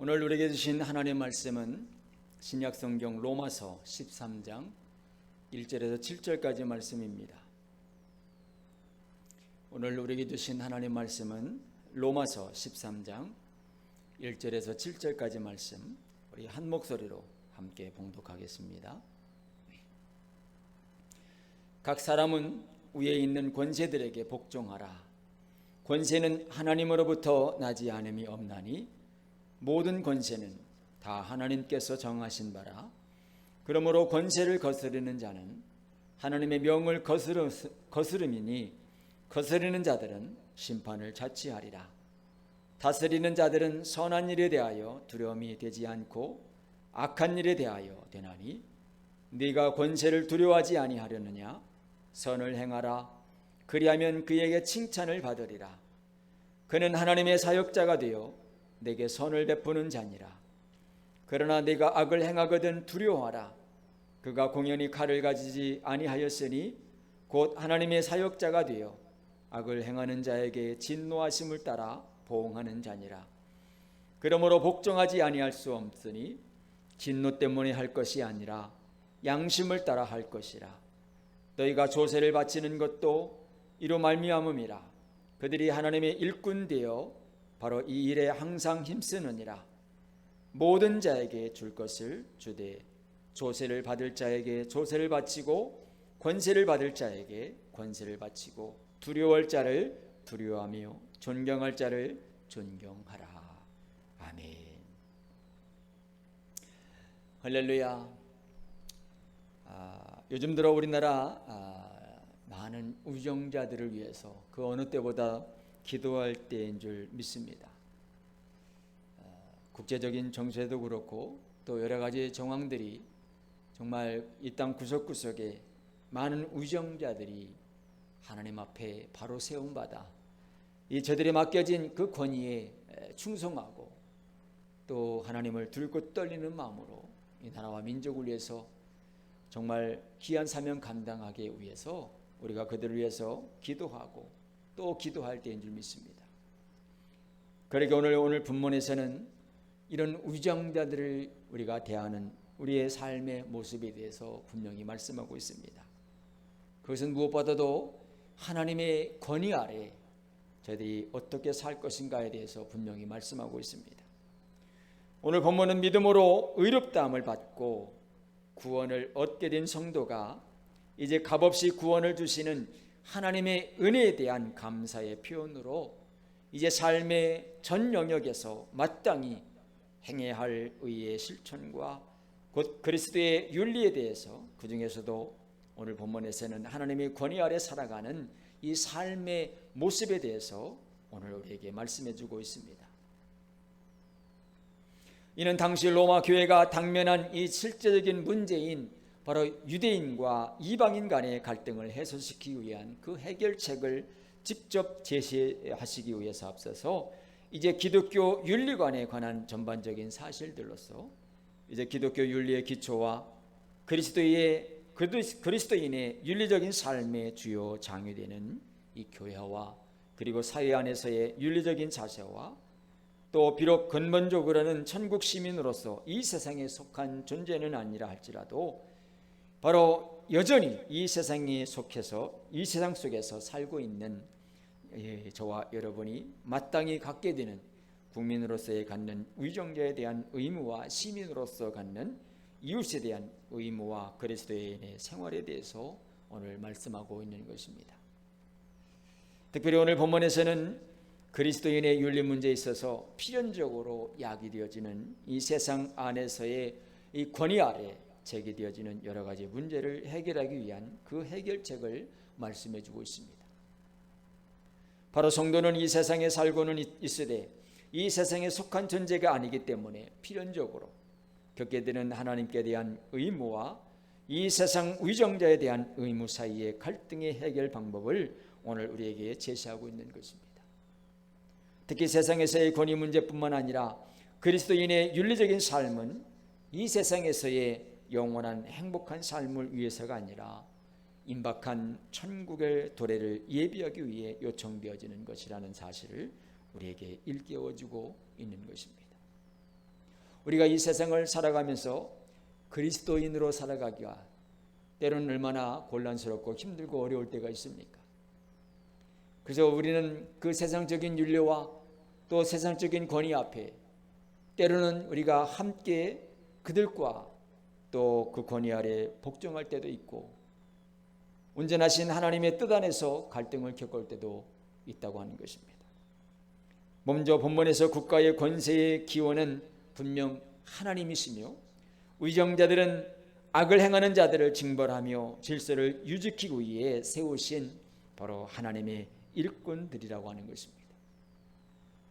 오늘 우리에게 주신 하나님의 말씀은 신약성경 로마서 13장 1절에서 7절까지 말씀입니다. 오늘 우리에게 주신 하나님의 말씀은 로마서 13장 1절에서 7절까지 말씀, 우리 한 목소리로 함께 봉독하겠습니다. 각 사람은 위에 있는 권세들에게 복종하라. 권세는 하나님으로부터 나지 않음이 없나니 모든 권세는 다 하나님께서 정하신 바라. 그러므로 권세를 거스르는 자는 하나님의 명을 거스름이니 거스르는 자들은 심판을 자취하리라. 다스리는 자들은 선한 일에 대하여 두려움이 되지 않고 악한 일에 대하여 되나니 네가 권세를 두려워하지 아니하려느냐. 선을 행하라. 그리하면 그에게 칭찬을 받으리라. 그는 하나님의 사역자가 되어 내게 선을 베푸는 자니라. 그러나 네가 악을 행하거든 두려워하라. 그가 공연히 칼을 가지지 아니하였으니 곧 하나님의 사역자가 되어 악을 행하는 자에게 진노하심을 따라 보응하는 자니라. 그러므로 복종하지 아니할 수 없으니 진노 때문에 할 것이 아니라 양심을 따라 할 것이라. 너희가 조세를 바치는 것도 이로 말미암음이라. 그들이 하나님의 일꾼 되어 바로 이 일에 항상 힘쓰느니라. 모든 자에게 줄 것을 주되 조세를 받을 자에게 조세를 바치고 권세를 받을 자에게 권세를 바치고 두려워할 자를 두려워하며 존경할 자를 존경하라. 아멘. 할렐루야. 요즘 들어 우리나라 많은 우정자들을 위해서 그 어느 때보다 기도할 때인 줄 믿습니다. 국제적인 정세도 그렇고 또 여러 가지 정황들이 정말 이 땅 구석구석에 많은 우정자들이 하나님 앞에 바로 세움받아 이 저들이 맡겨진 그 권위에 충성하고 또 하나님을 들고 떨리는 마음으로 이 나라와 민족을 위해서 정말 귀한 사명 감당하기 위해서 우리가 그들을 위해서 기도하고 또 기도할 때인 줄 믿습니다. 그러게 오늘 본문에서는 이런 우정자들을 우리가 대하는 우리의 삶의 모습에 대해서 분명히 말씀하고 있습니다. 그것은 무엇보다도 하나님의 권위 아래 저희들이 어떻게 살 것인가에 대해서 분명히 말씀하고 있습니다. 오늘 본문은 믿음으로 의롭다함을 받고 구원을 얻게 된 성도가 이제 값없이 구원을 주시는 하나님의 은혜에 대한 감사의 표현으로 이제 삶의 전 영역에서 마땅히 행해야 할 의의 실천과 곧 그리스도의 윤리에 대해서 그 중에서도 오늘 본문에서는 하나님의 권위 아래 살아가는 이 삶의 모습에 대해서 오늘 우리에게 말씀해 주고 있습니다. 이는 당시 로마 교회가 당면한 이 실제적인 문제인 바로 유대인과 이방인 간의 갈등을 해소시키기 위한 그 해결책을 직접 제시하시기 위해서 앞서서 이제 기독교 윤리관에 관한 전반적인 사실들로서 이제 기독교 윤리의 기초와 그리스도인의 윤리적인 삶의 주요 장유되는 이 교회와 그리고 사회 안에서의 윤리적인 자세와 또 비록 근본적으로는 천국 시민으로서 이 세상에 속한 존재는 아니라 할지라도 바로 여전히 이 세상에 속해서 이 세상 속에서 살고 있는 저와 여러분이 마땅히 갖게 되는 국민으로서의 갖는 위정자에 대한 의무와 시민으로서 갖는 이웃에 대한 의무와 그리스도인의 생활에 대해서 오늘 말씀하고 있는 것입니다. 특별히 오늘 본문에서는 그리스도인의 윤리 문제에 있어서 필연적으로 야기되어지는 이 세상 안에서의 이 권위 아래 제기되어지는 여러 가지 문제를 해결하기 위한 그 해결책을 말씀해 주고 있습니다. 바로 성도는 이 세상에 살고는 있으되 이 세상에 속한 존재가 아니기 때문에 필연적으로 겪게 되는 하나님께 대한 의무와 이 세상 위정자에 대한 의무 사이의 갈등의 해결 방법을 오늘 우리에게 제시하고 있는 것입니다. 특히 세상에서의 권위 문제뿐만 아니라 그리스도인의 윤리적인 삶은 이 세상에서의 영원한 행복한 삶을 위해서가 아니라 임박한 천국의 도래를 예비하기 위해 요청되어지는 것이라는 사실을 우리에게 일깨워주고 있는 것입니다. 우리가 이 세상을 살아가면서 그리스도인으로 살아가기가 때로는 얼마나 곤란스럽고 힘들고 어려울 때가 있습니까? 그래서 우리는 그 세상적인 윤리와 또 세상적인 권위 앞에 때로는 우리가 함께 그들과 또 그 권위 아래 복종할 때도 있고 온전하신 하나님의 뜻 안에서 갈등을 겪을 때도 있다고 하는 것입니다. 먼저 본문에서 국가의 권세의 기원은 분명 하나님이시며 위정자들은 악을 행하는 자들을 징벌하며 질서를 유지키기 위해 세우신 바로 하나님의 일꾼들이라고 하는 것입니다.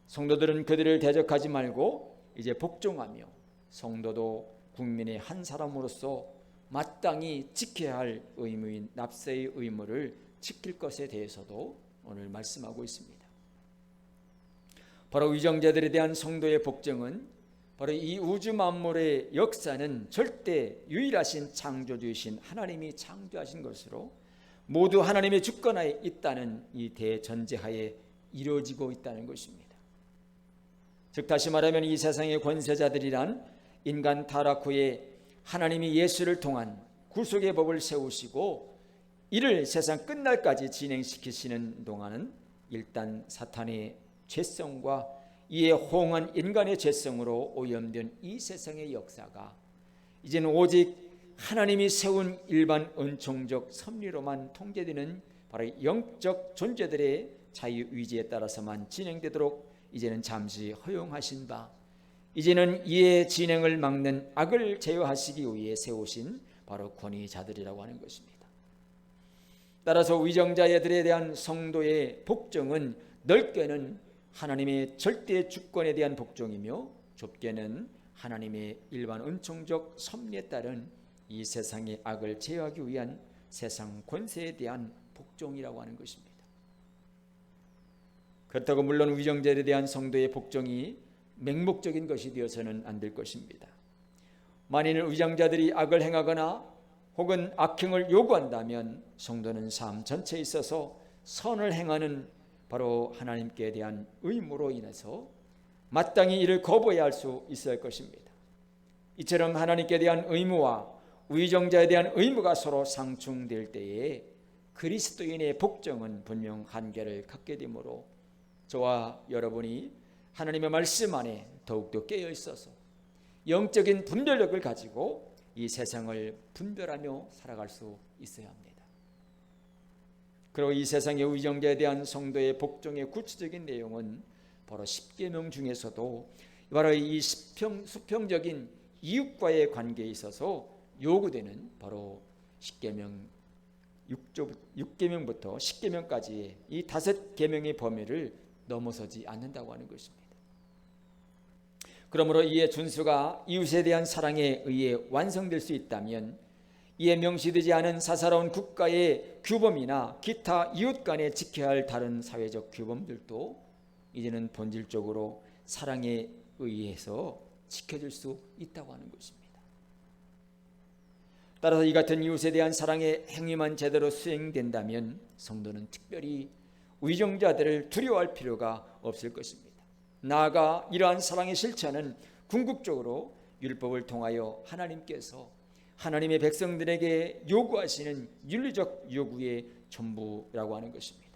성도들은 그들을 대적하지 말고 이제 복종하며 성도도 국민의 한 사람으로서 마땅히 지켜야 할 의무인 납세의 의무를 지킬 것에 대해서도 오늘 말씀하고 있습니다. 바로 위정자들에 대한 성도의 복종은 바로 이 우주 만물의 역사는 절대 유일하신 창조주이신 하나님이 창조하신 것으로 모두 하나님의 주권하에 있다는 이 대전제하에 이루어지고 있다는 것입니다. 즉 다시 말하면 이 세상의 권세자들이란 인간 타락 후에 하나님이 예수를 통한 구속의 법을 세우시고 이를 세상 끝날까지 진행시키시는 동안은 일단 사탄의 죄성과 이에 호응한 인간의 죄성으로 오염된 이 세상의 역사가 이제는 오직 하나님이 세운 일반 은총적 섭리로만 통제되는 바로 영적 존재들의 자유의지에 따라서만 진행되도록 이제는 잠시 허용하신 바 이제는 이의 진행을 막는 악을 제어하시기 위해 세우신 바로 권위자들이라고 하는 것입니다. 따라서 위정자들에 대한 성도의 복종은 넓게는 하나님의 절대 주권에 대한 복종이며 좁게는 하나님의 일반 은총적 섭리에 따른 이 세상의 악을 제어하기 위한 세상 권세에 대한 복종이라고 하는 것입니다. 그렇다고 물론 위정자들에 대한 성도의 복종이 맹목적인 것이 되어서는 안 될 것입니다. 만일 위정자들이 악을 행하거나 혹은 악행을 요구한다면 성도는 삶 전체에 있어서 선을 행하는 바로 하나님께 대한 의무로 인해서 마땅히 이를 거부해야 할 수 있을 것입니다. 이처럼 하나님께 대한 의무와 위정자에 대한 의무가 서로 상충될 때에 그리스도인의 복종은 분명 한계를 갖게 되므로 저와 여러분이 하나님의 말씀 안에 더욱더 깨어 있어서 영적인 분별력을 가지고 이 세상을 분별하며 살아갈 수 있어야 합니다. 그리고 이 세상의 위정자에 대한 성도의 복종의 구체적인 내용은 바로 십계명 중에서도 바로 이 수평적인 이웃과의 관계에 있어서 요구되는 바로 십계명 6계명부터 10계명까지의 이 5계명의 범위를 넘어서지 않는다고 하는 것입니다. 그러므로 이의 준수가 이웃에 대한 사랑에 의해 완성될 수 있다면 이에 명시되지 않은 사사로운 국가의 규범이나 기타 이웃 간에 지켜야 할 다른 사회적 규범들도 이제는 본질적으로 사랑에 의해서 지켜질 수 있다고 하는 것입니다. 따라서 이 같은 이웃에 대한 사랑의 행위만 제대로 수행된다면 성도는 특별히 위정자들을 두려워할 필요가 없을 것입니다. 나아가 이러한 사랑의 실천은 궁극적으로 율법을 통하여 하나님께서 하나님의 백성들에게 요구하시는 윤리적 요구의 전부라고 하는 것입니다.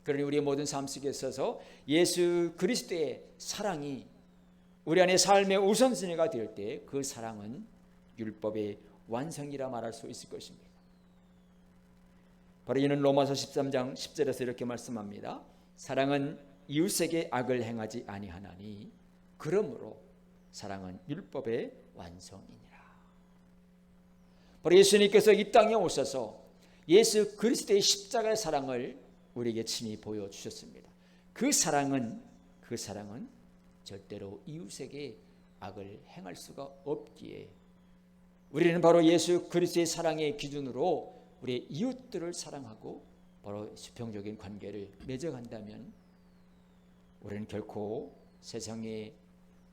그러니 우리의 모든 삶 속에 있어서 예수 그리스도의 사랑이 우리 안의 삶의 우선순위가 될 때 그 사랑은 율법의 완성이라 말할 수 있을 것입니다. 바로 이는 로마서 13장 10절에서 이렇게 말씀합니다. 사랑은 이웃에게 악을 행하지 아니하나니 그러므로 사랑은 율법의 완성이니라. 바로 예수님께서 이 땅에 오셔서 예수 그리스도의 십자가의 사랑을 우리에게 친히 보여주셨습니다. 그 사랑은 절대로 이웃에게 악을 행할 수가 없기에 우리는 바로 예수 그리스도의 사랑의 기준으로 우리의 이웃들을 사랑하고 바로 수평적인 관계를 맺어간다면 우리는 결코 세상의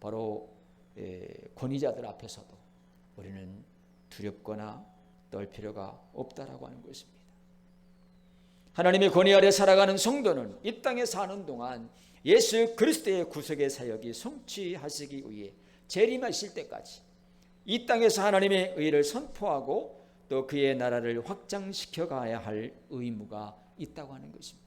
바로 권위자들 앞에서도 우리는 두렵거나 떨 필요가 없다라고 하는 것입니다. 하나님의 권위 아래 살아가는 성도는 이 땅에 사는 동안 예수 그리스도의 구속의 사역이 성취하시기 위해 재림하실 때까지 이 땅에서 하나님의 의를 선포하고 또 그의 나라를 확장시켜 가야 할 의무가 있다고 하는 것입니다.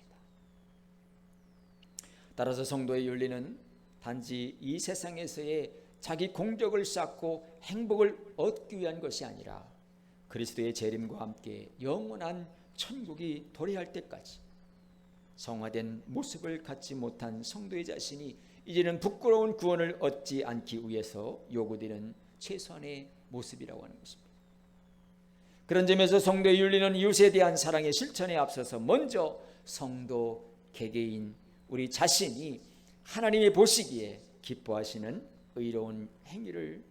따라서 성도의 윤리는 단지 이 세상에서의 자기 공적을 쌓고 행복을 얻기 위한 것이 아니라 그리스도의 재림과 함께 영원한 천국이 도래할 때까지 성화된 모습을 갖지 못한 성도의 자신이 이제는 부끄러운 구원을 얻지 않기 위해서 요구되는 최소한의 모습이라고 하는 것입니다. 그런 점에서 성도의 윤리는 이웃에 대한 사랑의 실천에 앞서서 먼저 성도 개개인 우리 자신이 하나님이 보시기에 기뻐하시는 의로운 행위를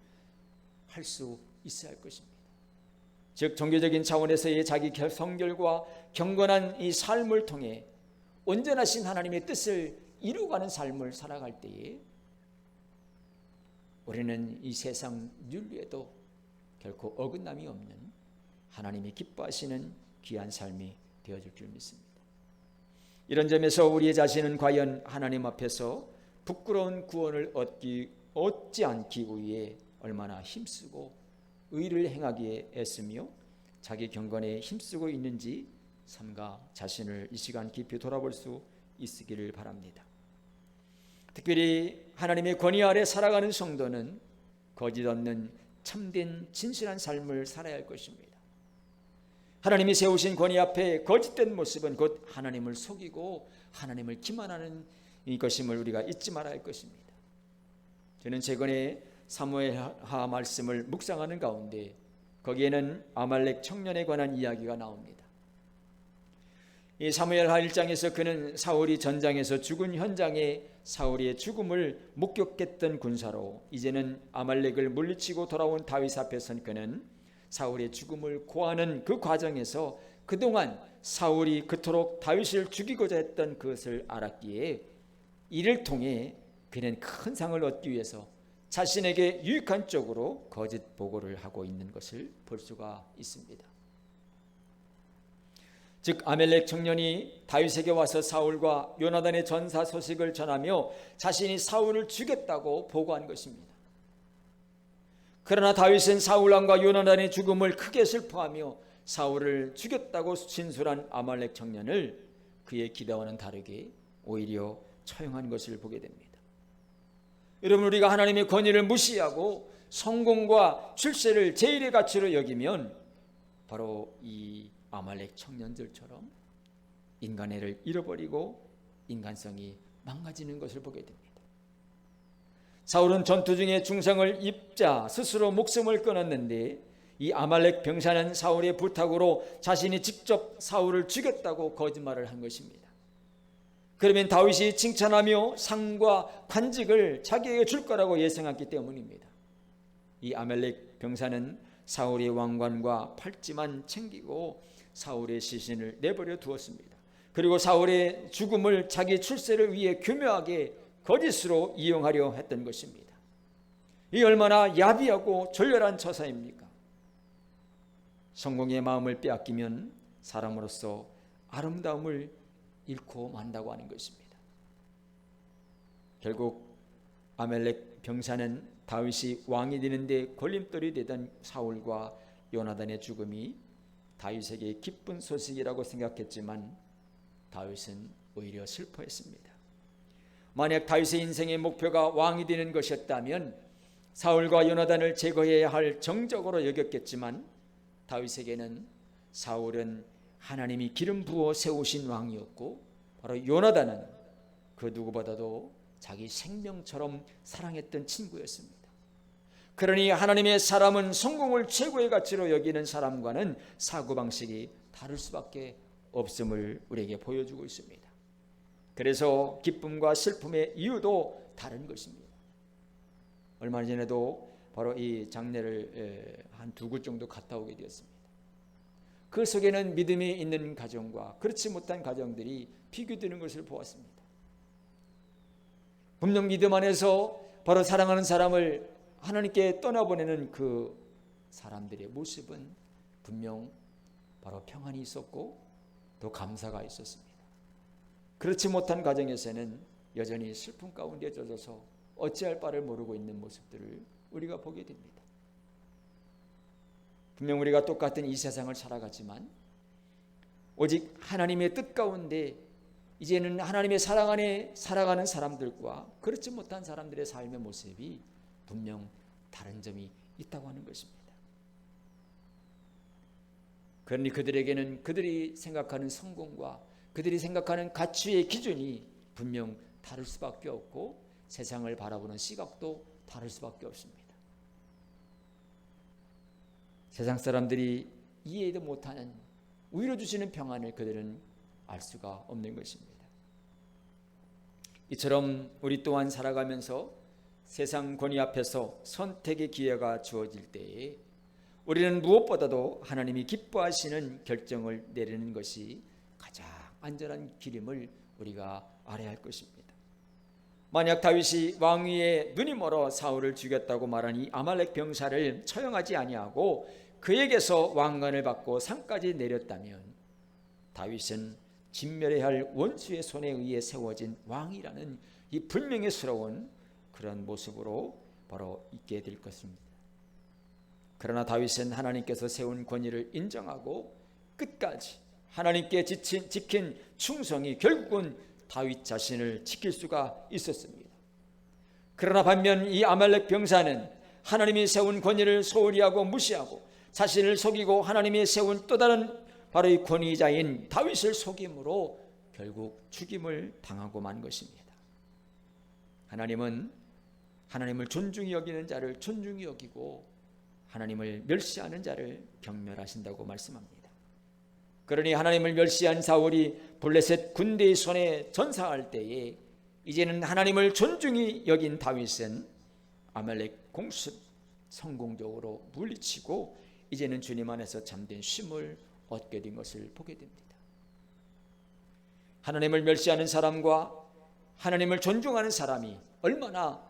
할 수 있어야 할 것입니다. 즉 종교적인 차원에서의 자기 성결과 경건한 이 삶을 통해 온전하신 하나님의 뜻을 이루어가는 삶을 살아갈 때에 우리는 이 세상 윤리에도 결코 어긋남이 없는 하나님이 기뻐하시는 귀한 삶이 되어질 줄 믿습니다. 이런 점에서 우리의 자신은 과연 하나님 앞에서 부끄러운 구원을 얻지 않기 위해 얼마나 힘쓰고 의를 행하기에 애쓰며 자기 경건에 힘쓰고 있는지 삼가 자신을 이 시간 깊이 돌아볼 수 있기를 바랍니다. 특별히 하나님의 권위 아래 살아가는 성도는 거짓 없는 참된 진실한 삶을 살아야 할 것입니다. 하나님이 세우신 권위 앞에 거짓된 모습은 곧 하나님을 속이고 하나님을 기만하는 것임을 우리가 잊지 말아야 할 것입니다. 저는 최근에 사무엘하 말씀을 묵상하는 가운데 거기에는 아말렉 청년에 관한 이야기가 나옵니다. 이 사무엘하 1장에서 그는 사울이 전장에서 죽은 현장에 사울의 죽음을 목격했던 군사로 이제는 아말렉을 물리치고 돌아온 다윗 앞에 선 그는 사울의 죽음을 고하는 그 과정에서 그동안 사울이 그토록 다윗을 죽이고자 했던 그것을 알았기에 이를 통해 그는 큰 상을 얻기 위해서 자신에게 유익한 쪽으로 거짓 보고를 하고 있는 것을 볼 수가 있습니다. 즉 아말렉 청년이 다윗에게 와서 사울과 요나단의 전사 소식을 전하며 자신이 사울을 죽였다고 보고한 것입니다. 그러나 다윗은 사울 왕과 요나단의 죽음을 크게 슬퍼하며 사울을 죽였다고 진술한 아말렉 청년을 그의 기대와는 다르게 오히려 처형한 것을 보게 됩니다. 여러분, 우리가 하나님의 권위를 무시하고 성공과 출세를 제일의 가치로 여기면 바로 이 아말렉 청년들처럼 인간애를 잃어버리고 인간성이 망가지는 것을 보게 됩니다. 사울은 전투 중에 중상을 입자 스스로 목숨을 끊었는데 이 아말렉 병사는 사울의 부탁으로 자신이 직접 사울을 죽였다고 거짓말을 한 것입니다. 그러면 다윗이 칭찬하며 상과 관직을 자기에게 줄 거라고 예상했기 때문입니다. 이 아말렉 병사는 사울의 왕관과 팔찌만 챙기고 사울의 시신을 내버려 두었습니다. 그리고 사울의 죽음을 자기 출세를 위해 교묘하게 거짓으로 이용하려 했던 것입니다. 이 얼마나 야비하고 졸렬한 처사입니까? 성공의 마음을 빼앗기면 사람으로서 아름다움을 잃고 만다고 하는 것입니다. 결국 아말렉 병사는 다윗이 왕이 되는데 걸림돌이 되던 사울과 요나단의 죽음이 다윗에게 기쁜 소식이라고 생각했지만 다윗은 오히려 슬퍼했습니다. 만약 다윗의 인생의 목표가 왕이 되는 것이었다면 사울과 요나단을 제거해야 할 정적으로 여겼겠지만 다윗에게는 사울은 하나님이 기름 부어 세우신 왕이었고 바로 요나단은 그 누구보다도 자기 생명처럼 사랑했던 친구였습니다. 그러니 하나님의 사람은 성공을 최고의 가치로 여기는 사람과는 사고방식이 다를 수밖에 없음을 우리에게 보여주고 있습니다. 그래서 기쁨과 슬픔의 이유도 다른 것입니다. 얼마 전에도 바로 이 장례를 한 2곳 정도 갔다 오게 되었습니다. 그 속에는 믿음이 있는 가정과 그렇지 못한 가정들이 비교되는 것을 보았습니다. 분명 믿음 안에서 바로 사랑하는 사람을 하나님께 떠나보내는 그 사람들의 모습은 분명 바로 평안이 있었고 또 감사가 있었습니다. 그렇지 못한 가정에서는 여전히 슬픔 가운데 젖어서 어찌할 바를 모르고 있는 모습들을 우리가 보게 됩니다. 분명 우리가 똑같은 이 세상을 살아가지만 오직 하나님의 뜻 가운데 이제는 하나님의 사랑 안에 살아가는 사람들과 그렇지 못한 사람들의 삶의 모습이 분명 다른 점이 있다고 하는 것입니다. 그러니 그들에게는 그들이 생각하는 성공과 그들이 생각하는 가치의 기준이 분명 다를 수밖에 없고 세상을 바라보는 시각도 다를 수밖에 없습니다. 세상 사람들이 이해도 못하는 위로 주시는 평안을 그들은 알 수가 없는 것입니다. 이처럼 우리 또한 살아가면서 세상 권위 앞에서 선택의 기회가 주어질 때에 우리는 무엇보다도 하나님이 기뻐하시는 결정을 내리는 것이 가장 안전한 길임을 우리가 알아야 할 것입니다. 만약 다윗이 왕위에 눈이 멀어 사울을 죽였다고 말한 이 아말렉 병사를 처형하지 아니하고 그에게서 왕관을 받고 상까지 내렸다면 다윗은 진멸해야 할 원수의 손에 의해 세워진 왕이라는 이 불명예스러운 그런 모습으로 바로 있게 될 것입니다. 그러나 다윗은 하나님께서 세운 권위를 인정하고 끝까지 하나님께 지킨 충성이 결국은 다윗 자신을 지킬 수가 있었습니다. 그러나 반면 이 아말렉 병사는 하나님이 세운 권위를 소홀히 하고 무시하고 자신을 속이고 하나님이 세운 또 다른 바로 이 권위자인 다윗을 속임으로 결국 죽임을 당하고 만 것입니다. 하나님은 하나님을 존중히 여기는 자를 존중히 여기고 하나님을 멸시하는 자를 경멸하신다고 말씀합니다. 그러니 하나님을 멸시한 사울이 블레셋 군대의 손에 전사할 때에 이제는 하나님을 존중히 여긴 다윗은 아말렉 공습 성공적으로 물리치고 이제는 주님 안에서 참된 쉼을 얻게 된 것을 보게 됩니다. 하나님을 멸시하는 사람과 하나님을 존중하는 사람이 얼마나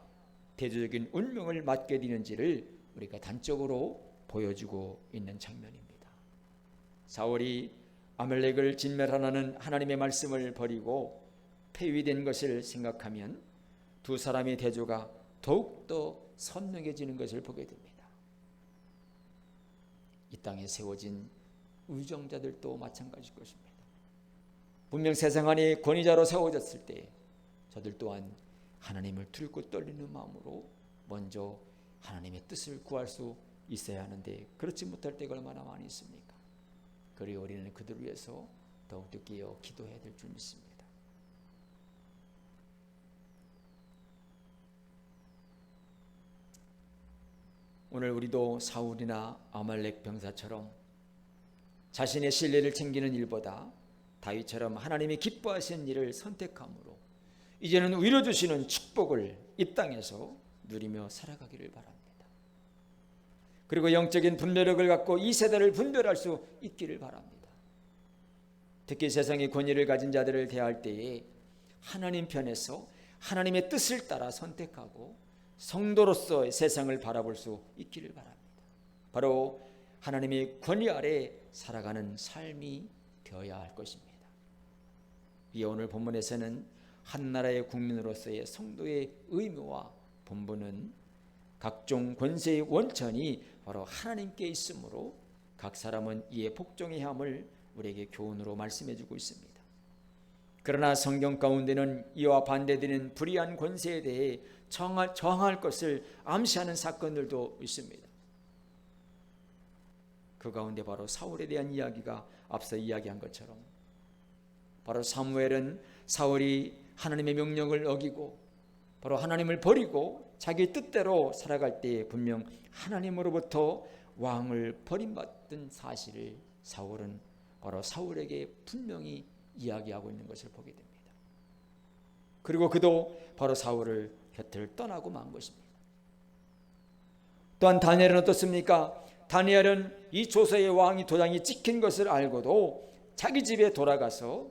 대조적인 운명을 맞게 되는지를 우리가 단적으로 보여주고 있는 장면입니다. 사울이 아말렉을 진멸하라는 하나님의 말씀을 버리고 폐위된 것을 생각하면 두 사람의 대조가 더욱더 선명해지는 것을 보게 됩니다. 이 땅에 세워진 의정자들도 마찬가지일 것입니다. 분명 세상 안에 권위자로 세워졌을 때 저들 또한 하나님을 들고 떨리는 마음으로 먼저 하나님의 뜻을 구할 수 있어야 하는데 그렇지 못할 때가 얼마나 많이 있습니까? 그리 우리는 그들을 위해서 더욱더 깨어 기도해야 될 줄 믿습니다. 오늘 우리도 사울이나 아말렉 병사처럼 자신의 신뢰를 챙기는 일보다 다윗처럼 하나님이 기뻐하시는 일을 선택함으로 이제는 위로 주시는 축복을 이 땅에서 누리며 살아가기를 바랍니다. 그리고 영적인 분별력을 갖고 이 세대를 분별할 수 있기를 바랍니다. 특히 세상의 권위를 가진 자들을 대할 때에 하나님 편에서 하나님의 뜻을 따라 선택하고 성도로서 세상을 바라볼 수 있기를 바랍니다. 바로 하나님의 권위 아래 살아가는 삶이 되어야 할 것입니다. 이 오늘 본문에서는 한 나라의 국민으로서의 성도의 의무와 본분은 각종 권세의 원천이 바로 하나님께 있으므로 각 사람은 이에 복종해야 함을 우리에게 교훈으로 말씀해 주고 있습니다. 그러나 성경 가운데는 이와 반대되는 불의한 권세에 대해 저항할 것을 암시하는 사건들도 있습니다. 그 가운데 바로 사울에 대한 이야기가 앞서 이야기한 것처럼 바로 사무엘은 사울이 하나님의 명령을 어기고 바로 하나님을 버리고 자기 뜻대로 살아갈 때 분명 하나님으로부터 왕을 버림받은 사실을 사울은 바로 사울에게 분명히 이야기하고 있는 것을 보게 됩니다. 그리고 그도 바로 사울을 곁을 떠나고 만 것입니다. 또한 다니엘은 어떻습니까? 다니엘은 이 조서의 왕이 도장이 찍힌 것을 알고도 자기 집에 돌아가서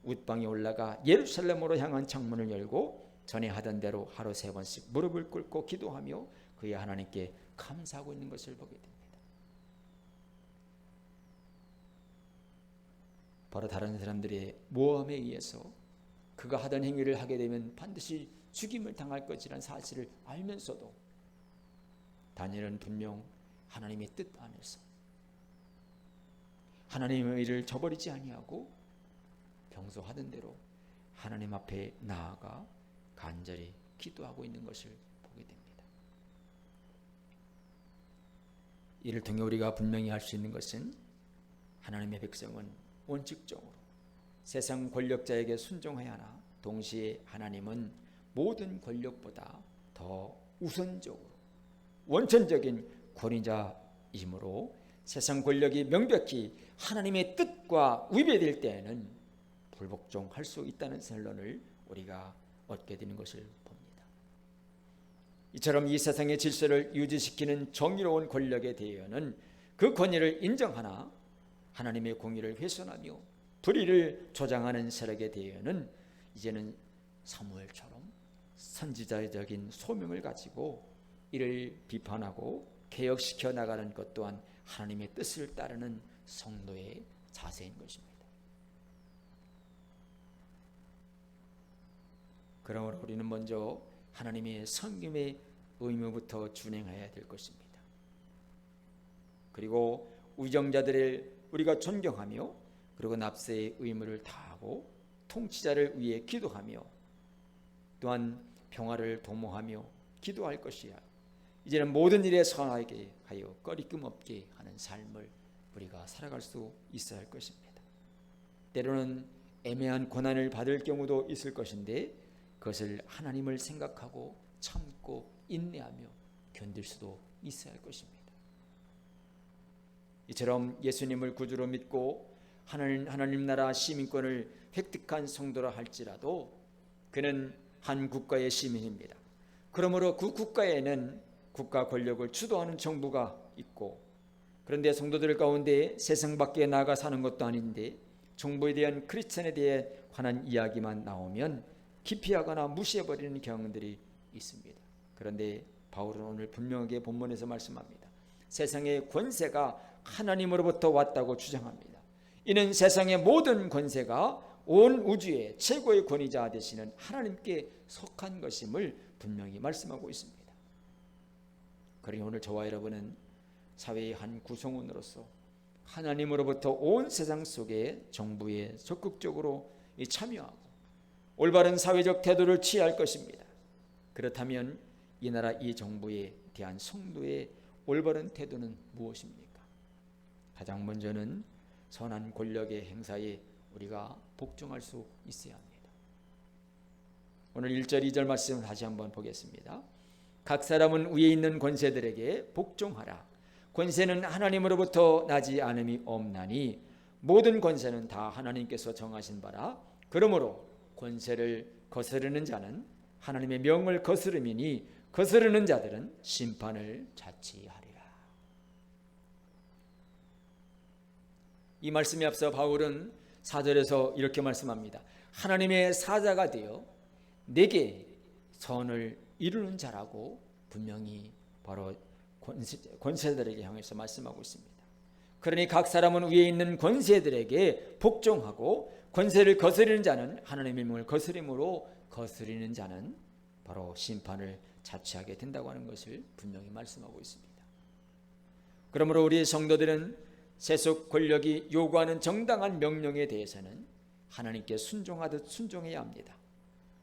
웃방에 올라가 예루살렘으로 향한 창문을 열고 전에 하던 대로 하루 3번씩 무릎을 꿇고 기도하며 그의 하나님께 감사하고 있는 것을 보게 됩니다. 바로 다른 사람들의 모함에 의해서 그가 하던 행위를 하게 되면 반드시 죽임을 당할 것이라는 사실을 알면서도 다니엘은 분명 하나님의 뜻 안에서 하나님의 일을 저버리지 아니하고 평소 하던 대로 하나님 앞에 나아가 간절히 기도하고 있는 것을 보게 됩니다. 이를 통해 우리가 분명히 할 수 있는 것은 하나님의 백성은 원칙적으로 세상 권력자에게 순종해야 하나 동시에 하나님은 모든 권력보다 더 우선적으로 원천적인 권위자이므로 세상 권력이 명백히 하나님의 뜻과 위배될 때에는 불복종할 수 있다는 선언을 우리가 얻게 되는 것을 봅니다. 이처럼 이 세상의 질서를 유지시키는 정의로운 권력에 대해서는 그 권위를 인정하나 하나님의 공의를 훼손하며 불의를 조장하는 세력에 대해서는 이제는 사무엘처럼 선지자적인 소명을 가지고 이를 비판하고 개혁시켜 나가는 것 또한 하나님의 뜻을 따르는 성도의 자세인 것입니다. 그러므로 우리는 먼저 하나님의 성김의 의무부터 준행해야 될 것입니다. 그리고 위정자들을 우리가 존경하며 그리고 납세의 의무를 다하고 통치자를 위해 기도하며 또한 평화를 도모하며 기도할 것이야. 이제는 모든 일에 선하게 하여 꺼리낌 없게 하는 삶을 우리가 살아갈 수 있어야 할 것입니다. 때로는 애매한 고난을 받을 경우도 있을 것인데 그것을 하나님을 생각하고 참고 인내하며 견딜 수도 있어야 할 것입니다. 이처럼 예수님을 구주로 믿고 하나님 나라 시민권을 획득한 성도라 할지라도 그는 한 국가의 시민입니다. 그러므로 그 국가에는 국가 권력을 주도하는 정부가 있고 그런데 성도들 가운데 세상 밖에 나가 사는 것도 아닌데 정부에 대한 크리스천에 대해 관한 이야기만 나오면 기피하거나 무시해버리는 경우들이 있습니다. 그런데 바울은 오늘 분명하게 본문에서 말씀합니다. 세상의 권세가 하나님으로부터 왔다고 주장합니다. 이는 세상의 모든 권세가 온 우주의 최고의 권위자 되시는 하나님께 속한 것임을 분명히 말씀하고 있습니다. 그러니 오늘 저와 여러분은 사회의 한 구성원으로서 하나님으로부터 온 세상 속의 정부에 적극적으로 참여하고 올바른 사회적 태도를 취할 것입니다. 그렇다면 이 나라 이 정부에 대한 성도의 올바른 태도는 무엇입니까? 가장 먼저는 선한 권력의 행사에 우리가 복종할 수 있어야 합니다. 오늘 1절 2절 말씀 다시 한번 보겠습니다. 각 사람은 위에 있는 권세들에게 복종하라. 권세는 하나님으로부터 나지 않음이 없나니 모든 권세는 다 하나님께서 정하신 바라. 그러므로 권세를 거스르는 자는 하나님의 명을 거스름이니 거스르는 자들은 심판을 자취하리라. 이 말씀에 앞서 바울은 4절에서 이렇게 말씀합니다. 하나님의 사자가 되어 내게 선을 이루는 자라고 분명히 바로 권세들에게 향해서 말씀하고 있습니다. 그러니 각 사람은 위에 있는 권세들에게 복종하고 권세를 거스르는 자는 하나님의 명을 거스림으로 거스리는 자는 바로 심판을 자취하게 된다고 하는 것을 분명히 말씀하고 있습니다. 그러므로 우리 성도들은 세속 권력이 요구하는 정당한 명령에 대해서는 하나님께 순종하듯 순종해야 합니다.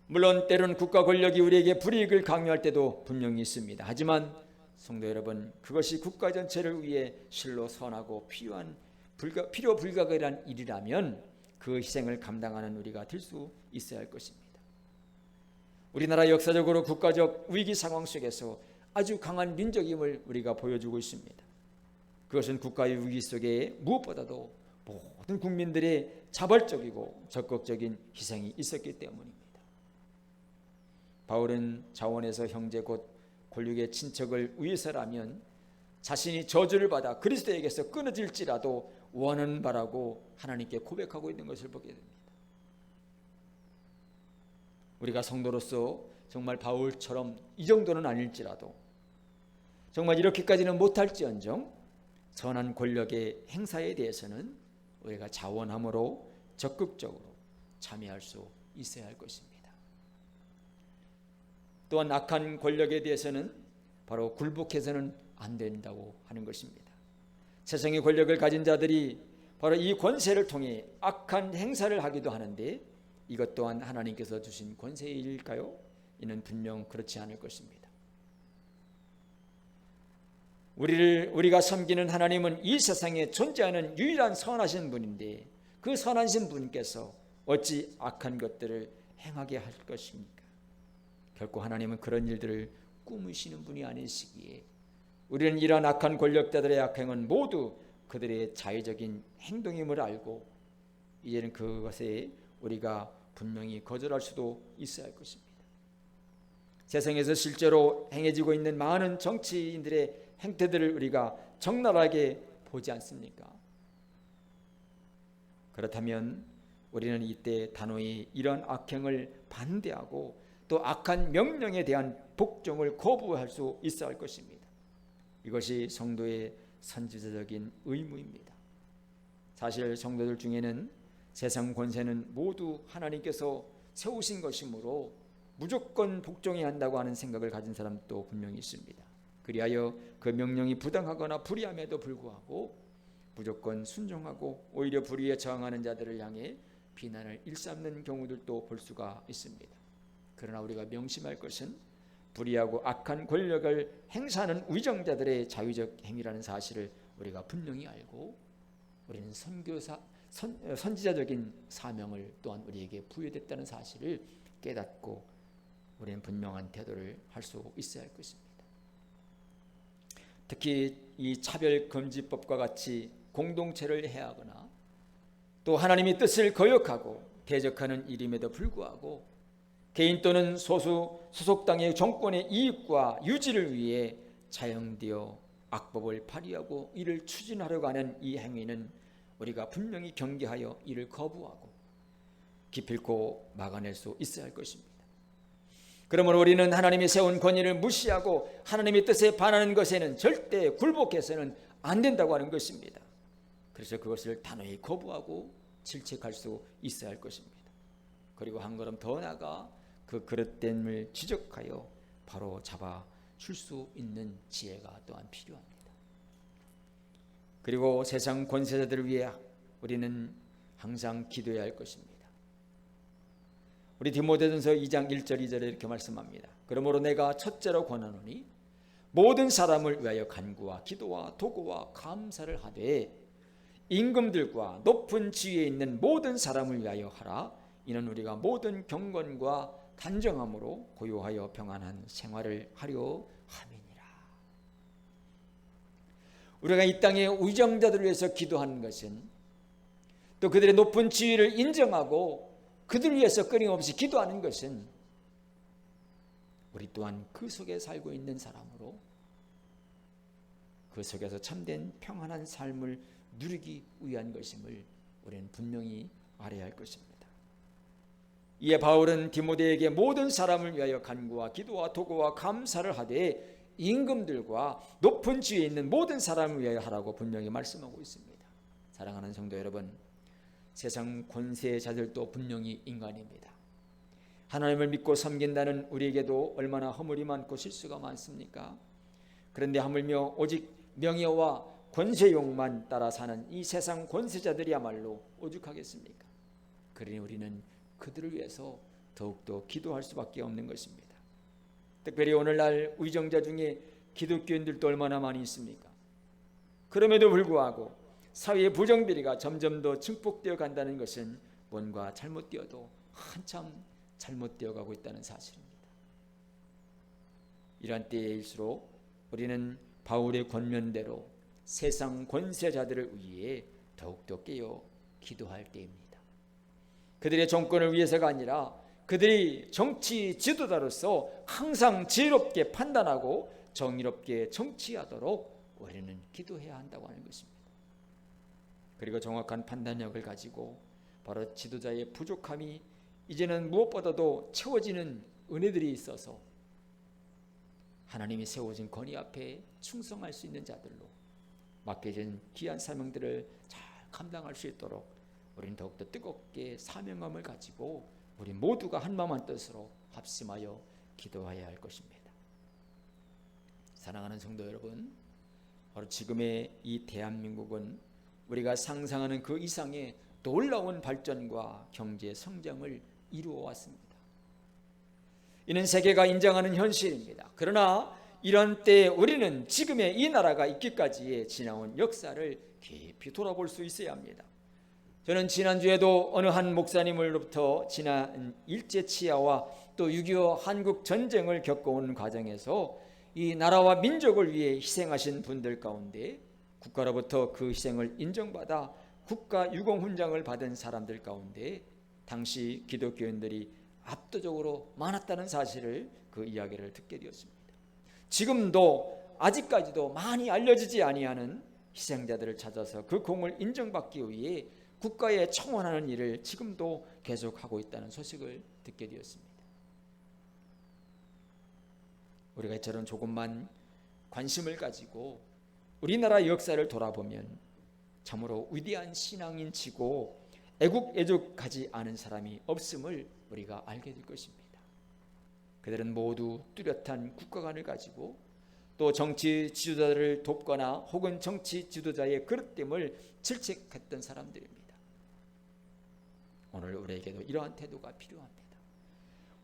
물론 때로는 국가 권력이 우리에게 불이익을 강요할 때도 분명히 있습니다. 하지만 성도 여러분, 그것이 국가 전체를 위해 실로 선하고 필요 불가결한 일이라면 그 희생을 감당하는 우리가 될 수 있어야 할 것입니다. 우리나라 역사적으로 국가적 위기 상황 속에서 아주 강한 민족임을 우리가 보여주고 있습니다. 그것은 국가의 위기 속에 무엇보다도 모든 국민들의 자발적이고 적극적인 희생이 있었기 때문입니다. 바울은 자원에서 형제 곧 권력의 친척을 위해서라면 자신이 저주를 받아 그리스도에게서 끊어질지라도 원하는 바라고 하나님께 고백하고 있는 것을 보게 됩니다. 우리가 성도로서 정말 바울처럼 이 정도는 아닐지라도 정말 이렇게까지는 못할지언정 선한 권력의 행사에 대해서는 우리가 자원함으로 적극적으로 참여할 수 있어야 할 것입니다. 또한 악한 권력에 대해서는 바로 굴복해서는 안 된다고 하는 것입니다. 세상의 권력을 가진 자들이 바로 이 권세를 통해 악한 행사를 하기도 하는데 이것 또한 하나님께서 주신 권세일까요? 이는 분명 그렇지 않을 것입니다. 우리가 섬기는 하나님은 이 세상에 존재하는 유일한 선하신 분인데 그 선하신 분께서 어찌 악한 것들을 행하게 할 것입니까? 결코 하나님은 그런 일들을 꾸미시는 분이 아니시기에 우리는 이러한 악한 권력자들의 악행은 모두 그들의 자의적인 행동임을 알고 이제는 그것에 우리가 분명히 거절할 수도 있어야 할 것입니다. 세상에서 실제로 행해지고 있는 많은 정치인들의 행태들을 우리가 적나라하게 보지 않습니까? 그렇다면 우리는 이때 단호히 이런 악행을 반대하고 또 악한 명령에 대한 복종을 거부할 수 있어야 할 것입니다. 이것이 성도의 선지자적인 의무입니다. 사실 성도들 중에는 세상 권세는 모두 하나님께서 세우신 것이므로 무조건 복종해야 한다고 하는 생각을 가진 사람도 분명히 있습니다. 그리하여 그 명령이 부당하거나 불의함에도 불구하고 무조건 순종하고 오히려 불의에 저항하는 자들을 향해 비난을 일삼는 경우들도 볼 수가 있습니다. 그러나 우리가 명심할 것은 불의하고 악한 권력을 행사하는 위정자들의 자유적 행위라는 사실을 우리가 분명히 알고 우리는 선지자적인 사명을 또한 우리에게 부여됐다는 사실을 깨닫고 우리는 분명한 태도를 할 수 있어야 할 것입니다. 특히 이 차별금지법과 같이 공동체를 해하거나 또 하나님의 뜻을 거역하고 대적하는 일임에도 불구하고 개인 또는 소속당의 정권의 이익과 유지를 위해 자영되어 악법을 발휘하고 이를 추진하려고 하는 이 행위는 우리가 분명히 경계하여 이를 거부하고 기필코 막아낼 수 있어야 할 것입니다. 그러므로 우리는 하나님이 세운 권위를 무시하고 하나님의 뜻에 반하는 것에는 절대 굴복해서는 안 된다고 하는 것입니다. 그래서 그것을 단호히 거부하고 질책할 수 있어야 할 것입니다. 그리고 한 걸음 더 나아가 그 그릇됨을 지적하여 바로 잡아줄 수 있는 지혜가 또한 필요합니다. 그리고 세상 권세자들을 위해 우리는 항상 기도해야 할 것입니다. 우리 디모데전서 2장 1절 2절에 이렇게 말씀합니다. 그러므로 내가 첫째로 권하노니 모든 사람을 위하여 간구와 기도와 도구와 감사를 하되 임금들과 높은 지위에 있는 모든 사람을 위하여 하라. 이는 우리가 모든 경건과 단정함으로 고요하여 평안한 생활을 하려 함이니라. 우리가 이 땅의 위정자들을 위해서 기도하는 것은 또 그들의 높은 지위를 인정하고 그들을 위해서 끊임없이 기도하는 것은 우리 또한 그 속에 살고 있는 사람으로 그 속에서 참된 평안한 삶을 누리기 위한 것임을 우리는 분명히 알아야 할 것입니다. 이에 바울은 디모데에게 모든 사람을 위하여 간구와 기도와 도구와 감사를 하되 임금들과 높은 지위에 있는 모든 사람을 위하여 하라고 분명히 말씀하고 있습니다. 사랑하는 성도 여러분, 세상 권세자들도 분명히 인간입니다. 하나님을 믿고 섬긴다는 우리에게도 얼마나 허물이 많고 실수가 많습니까? 그런데 하물며 오직 명예와 권세욕만 따라 사는 이 세상 권세자들이야말로 오죽하겠습니까? 그러니 우리는 그들을 위해서 더욱더 기도할 수밖에 없는 것입니다. 특별히 오늘날 위정자 중에 기독교인들도 얼마나 많이 있습니까? 그럼에도 불구하고 사회의 부정비리가 점점 더 증폭되어 간다는 것은 뭔가 잘못되어도 한참 잘못되어 가고 있다는 사실입니다. 이러한 때일수록 우리는 바울의 권면대로 세상 권세자들을 위해 더욱더 깨어 기도할 때입니다. 그들의 정권을 위해서가 아니라 그들이 정치 지도자로서 항상 지혜롭게 판단하고 정의롭게 정치하도록 우리는 기도해야 한다고 하는 것입니다. 그리고 정확한 판단력을 가지고 바로 지도자의 부족함이 이제는 무엇보다도 채워지는 은혜들이 있어서 하나님이 세워진 권위 앞에 충성할 수 있는 자들로 맡겨진 귀한 사명들을 잘 감당할 수 있도록 우리는 더욱더 뜨겁게 사명감을 가지고 우리 모두가 한마음한 뜻으로 합심하여 기도해야 할 것입니다. 사랑하는 성도 여러분, 바로 지금의 이 대한민국은 우리가 상상하는 그 이상의 놀라운 발전과 경제 성장을 이루어 왔습니다. 이는 세계가 인정하는 현실입니다. 그러나 이런 때에 우리는 지금의 이 나라가 있기까지의 지나온 역사를 깊이 돌아볼 수 있어야 합니다. 저는 지난주에도 어느 한 목사님으로부터 지난 일제치하와 또 6.25 한국 전쟁을 겪어온 과정에서 이 나라와 민족을 위해 희생하신 분들 가운데 국가로부터 그 희생을 인정받아 국가 유공훈장을 받은 사람들 가운데 당시 기독교인들이 압도적으로 많았다는 사실을, 그 이야기를 듣게 되었습니다. 지금도 아직까지도 많이 알려지지 아니하는 희생자들을 찾아서 그 공을 인정받기 위해 국가에 청원하는 일을 지금도 계속하고 있다는 소식을 듣게 되었습니다. 우리가 이처럼 조금만 관심을 가지고 우리나라 역사를 돌아보면 참으로 위대한 신앙인치고 애국애족하지 않은 사람이 없음을 우리가 알게 될 것입니다. 그들은 모두 뚜렷한 국가관을 가지고 또 정치 지도자를 돕거나 혹은 정치 지도자의 그릇됨을 질책했던 사람들입니다. 오늘 우리에게도 이러한 태도가 필요합니다.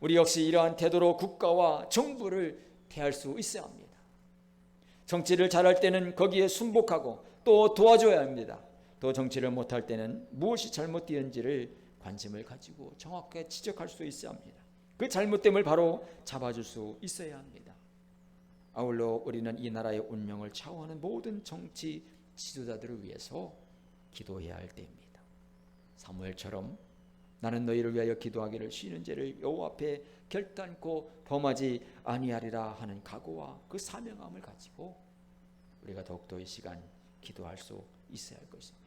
우리 역시 이러한 태도로 국가와 정부를 대할 수 있어야 합니다. 정치를 잘할 때는 거기에 순복하고 또 도와줘야 합니다. 또 정치를 못할 때는 무엇이 잘못되었는지를 관심을 가지고 정확하게 지적할 수 있어야 합니다. 그 잘못됨을 바로 잡아줄 수 있어야 합니다. 아울러 우리는 이 나라의 운명을 좌우하는 모든 정치 지도자들을 위해서 기도해야 할 때입니다. 사무엘처럼 나는 너희를 위하여 기도하기를 쉬는 죄를 여호와 앞에 결단코 범하지 아니하리라 하는 각오와 그 사명함을 가지고 우리가 더욱더 이 시간 기도할 수 있어야 할 것입니다.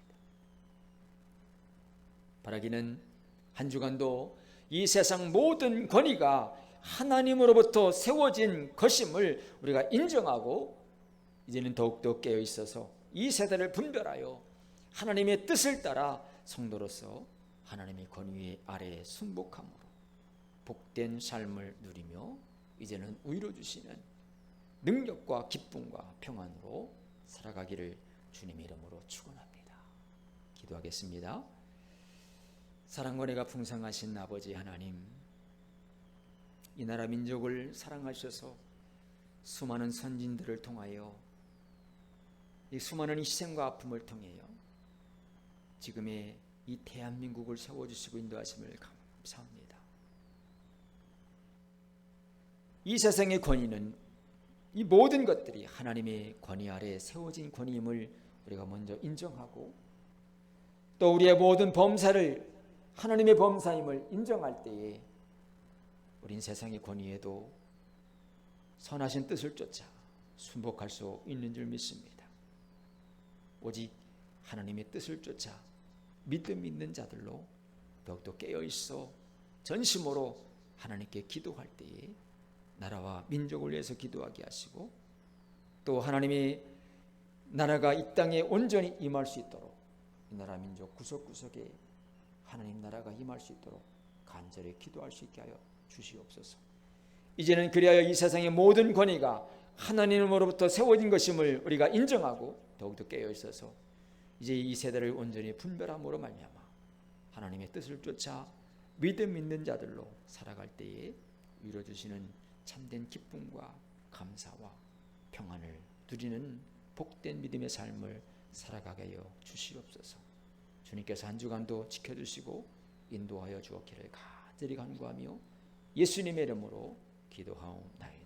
바라기는 한 주간도 이 세상 모든 권위가 하나님으로부터 세워진 것임을 우리가 인정하고 이제는 더욱더 깨어 있어서 이 세대를 분별하여 하나님의 뜻을 따라 성도로서 하나님의 권위 아래에 순복함으로 복된 삶을 누리며 이제는 위로 주시는 능력과 기쁨과 평안으로 살아가기를 주님의 이름으로 축원합니다. 기도하겠습니다. 사랑과 은혜가 풍성하신 아버지 하나님, 이 나라 민족을 사랑하셔서 수많은 선진들을 통하여 이 수많은 희생과 아픔을 통하여 지금의 이 대한민국을 세워주시고 인도하심을 감사합니다. 이 세상의 권위는 이 모든 것들이 하나님의 권위 아래 세워진 권위임을 우리가 먼저 인정하고 또 우리의 모든 범사를 하나님의 범사임을 인정할 때에 우린 세상의 권위에도 선하신 뜻을 쫓아 순복할 수 있는 줄 믿습니다. 오직 하나님의 뜻을 쫓아 믿음 있는 자들로 더욱더 깨어있어 전심으로 하나님께 기도할 때에 나라와 민족을 위해서 기도하게 하시고 또 하나님의 나라가 이 땅에 온전히 임할 수 있도록 이 나라 민족 구석구석에 하나님 나라가 임할 수 있도록 간절히 기도할 수 있게 하여 주시옵소서. 이제는 그리하여 이 세상의 모든 권위가 하나님으로부터 세워진 것임을 우리가 인정하고 더욱더 깨어있어서 이제 이 세대를 온전히 분별함으로 말미암아 하나님의 뜻을 쫓아 믿음 있는 자들로 살아갈 때에 이루어주시는 참된 기쁨과 감사와 평안을 누리는 복된 믿음의 삶을 살아가게 하여 주시옵소서. 주님께서 한 주간도 지켜주시고 인도하여 주옵기를 간절히 간구하며 예수님의 이름으로 기도하옵나이다.